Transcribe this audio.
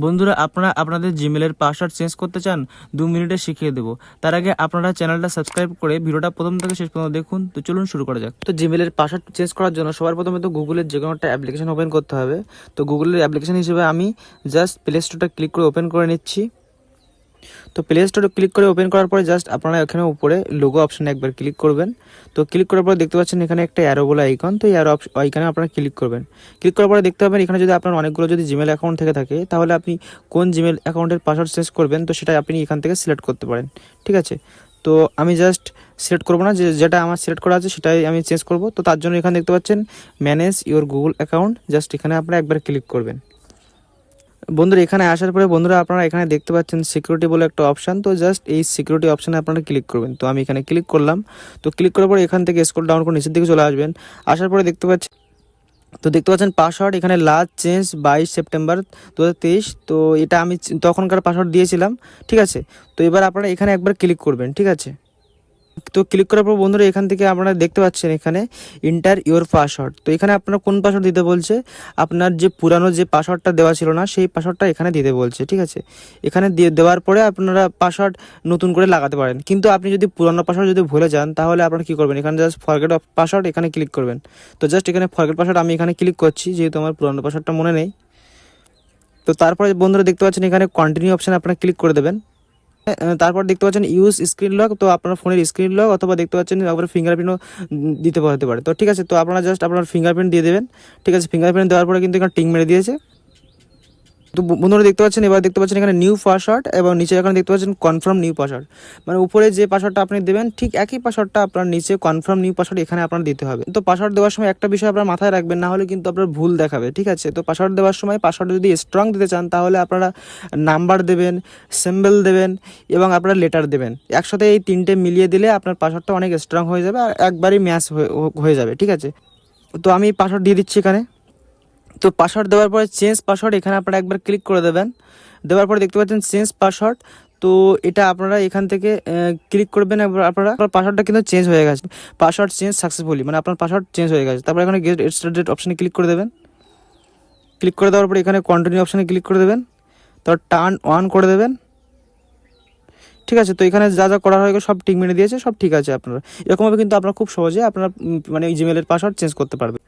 বন্ধুরা, আপনারা আপনাদের জিমেলের পাসওয়ার্ড চেঞ্জ করতে চান? 2 মিনিটে শিখিয়ে দেবো। তার আগে আপনারা চ্যানেলটা সাবস্ক্রাইব করে ভিডিওটা প্রথম থেকে শেষ পর্যন্ত দেখুন। তো চলুন শুরু করা যাক। তো জিমেলের পাসওয়ার্ড চেঞ্জ করার জন্য সবার প্রথমে তো গুগলের যে কোনো একটা অ্যাপ্লিকেশন ওপেন করতে হবে। তো গুগলের অ্যাপ্লিকেশন হিসেবে আমি জাস্ট প্লে স্টোরটা ক্লিক করে ওপেন করে নিচ্ছি। তো প্লে স্টোরে ক্লিক করে ওপেন করার পরে জাস্ট আপনারা এখানে উপরে লোগো অপশানে একবার ক্লিক করবেন। তো ক্লিক করার পরে দেখতে পাচ্ছেন এখানে একটা অ্যারো বলে আইকন। তো এই অ্যারো আইকনে আপনারা ক্লিক করবেন। ক্লিক করার পরে দেখতে পাবেন এখানে যদি আপনার অনেকগুলো যদি জিমেল অ্যাকাউন্ট থেকে থাকে, তাহলে আপনি কোন জিমেল অ্যাকাউন্টের পাসওয়ার্ড চেঞ্জ করবেন তো সেটা আপনি এখান থেকে সিলেক্ট করতে পারেন। ঠিক আছে, তো আমি জাস্ট সিলেক্ট করবো না, যেটা আমার সিলেক্ট করা আছে সেটাই আমি চেঞ্জ করব। তো তার জন্য এখানে দেখতে পাচ্ছেন manage your Google account, just এখানে আপনারা একবার ক্লিক করবেন। বন্ধুরা, এখানে আসার পরে বন্ধুরা আপনারা এখানে দেখতে পাচ্ছেন সিকিউরিটি বলে একটা অপশান। তো জাস্ট এই সিকিউরিটি অপশানে আপনারা ক্লিক করবেন। তো আমি এখানে ক্লিক করলাম। তো ক্লিক করার পরে এখান থেকে স্ক্রল ডাউন করে নিচের দিকে চলে আসবেন। আসার পরে দেখতে পাচ্ছেন পাসওয়ার্ড এখানে লাস্ট চেঞ্জ 22 সেপ্টেম্বর 2023। তো এটা আমি তখনকার পাসওয়ার্ড দিয়েছিলাম। ঠিক আছে, তো এবার আপনারা এখানে একবার ক্লিক করবেন। ঠিক আছে, তো ক্লিক করার পর বন্ধুরা এখান থেকে আপনারা দেখতে পাচ্ছেন এখানে এন্টার ইওর পাসওয়ার্ড। তো এখানে আপনারা কোন পাসওয়ার্ড দিতে বলছে, আপনার যে পুরানো যে পাসওয়ার্ডটা দেওয়া ছিল না সেই পাসওয়ার্ডটা এখানে দিতে বলছে। ঠিক আছে, এখানে দেওয়ার পরে আপনারা পাসওয়ার্ড নতুন করে লাগাতে পারেন। কিন্তু আপনি যদি পুরানো পাসওয়ার্ড যদি ভুলে যান তাহলে আপনারা কী করবেন, এখানে জাস্ট ফরগেট পাসওয়ার্ড এখানে ক্লিক করবেন। তো জাস্ট এখানে ফরগেট পাসওয়ার্ড আমি এখানে ক্লিক করছি, যেহেতু আমার পুরানো পাসওয়ার্ডটা মনে নেই। তো তারপরে বন্ধুরা দেখতে পাচ্ছেন এখানে কন্টিনিউ অপশানে আপনারা ক্লিক করে দেবেন। তারপর দেখতে পাচ্ছেন ইউজ স্ক্রিন লক। তো আপনার ফোনের স্ক্রিন লক অথবা দেখতে পাচ্ছেন আপনার ফিঙ্গারপ্রিন্টও দিতে হতে পারে। তো ঠিক আছে, তো আপনারা জাস্ট আপনার ফিঙ্গারপ্রিন্ট দিয়ে দেবেন। ঠিক আছে, ফিঙ্গারপ্রিন্ট দেওয়ার পরে কিন্তু এখানে টিক মেরে দিয়েছে। তো বন্ধুরা দেখতে পাচ্ছেন, এবার দেখতে পাচ্ছেন এখানে নিউ পাসওয়ার্ড এবং নিচে এখানে দেখতে পাচ্ছেন কনফার্ম নিউ পাসওয়ার্ড। মানে উপরে যে পাসওয়ার্ডটা আপনি দেবেন ঠিক একই পাসওয়ার্ডটা আপনার নিচে কনফার্ম নিউ পাসওয়ার্ড এখানে আপনার দিতে হবে। তো পাসওয়ার্ড দেওয়ার সময় একটা বিষয় আপনার মাথায় রাখবেন, না হলে কিন্তু আপনার ভুল দেখাবে। ঠিক আছে, তো পাসওয়ার্ড দেওয়ার সময় পাসওয়ার্ড যদি স্ট্রং দিতে চান তাহলে আপনারা নাম্বার দেবেন, সিম্বল দেবেন এবং আপনারা লেটার দেবেন। একসাথে এই তিনটে মিলিয়ে দিলে আপনার পাসওয়ার্ডটা অনেক স্ট্রং হয়ে যাবে আর একবারই ম্যাচ হয়ে যাবে। ঠিক আছে, তো আমি পাসওয়ার্ড দিয়ে দিচ্ছি এখানে। তো পাসওয়ার্ড দেওয়ার পরে চেঞ্জ পাসওয়ার্ড এখানে আপনারা একবার ক্লিক করে দেবেন। দেওয়ার পরে দেখতে পাচ্ছেন চেঞ্জ পাসওয়ার্ড। তো এটা আপনারা এখান থেকে ক্লিক করবেন। আপনার পাসওয়ার্ডটা কিন্তু চেঞ্জ হয়ে গেছে, পাসওয়ার্ড চেঞ্জ সাকসেসফুলি, মানে আপনার পাসওয়ার্ড চেঞ্জ হয়ে গেছে। তারপর এখানে গেট স্টার্টেড অপশানে ক্লিক করে দেবেন। ক্লিক করে দেওয়ার পরে এখানে কন্টিনিউ অপশানে ক্লিক করে দেবেন। তারপর টার্ন অন করে দেবেন। ঠিক আছে, তো এখানে যা যা করা হয় সব টিক মেরে দিয়েছে, সব ঠিক আছে। আপনারা এরকমভাবে কিন্তু আপনারা খুব সহজে আপনারা মানে জিমেলের পাসওয়ার্ড চেঞ্জ করতে পারবেন।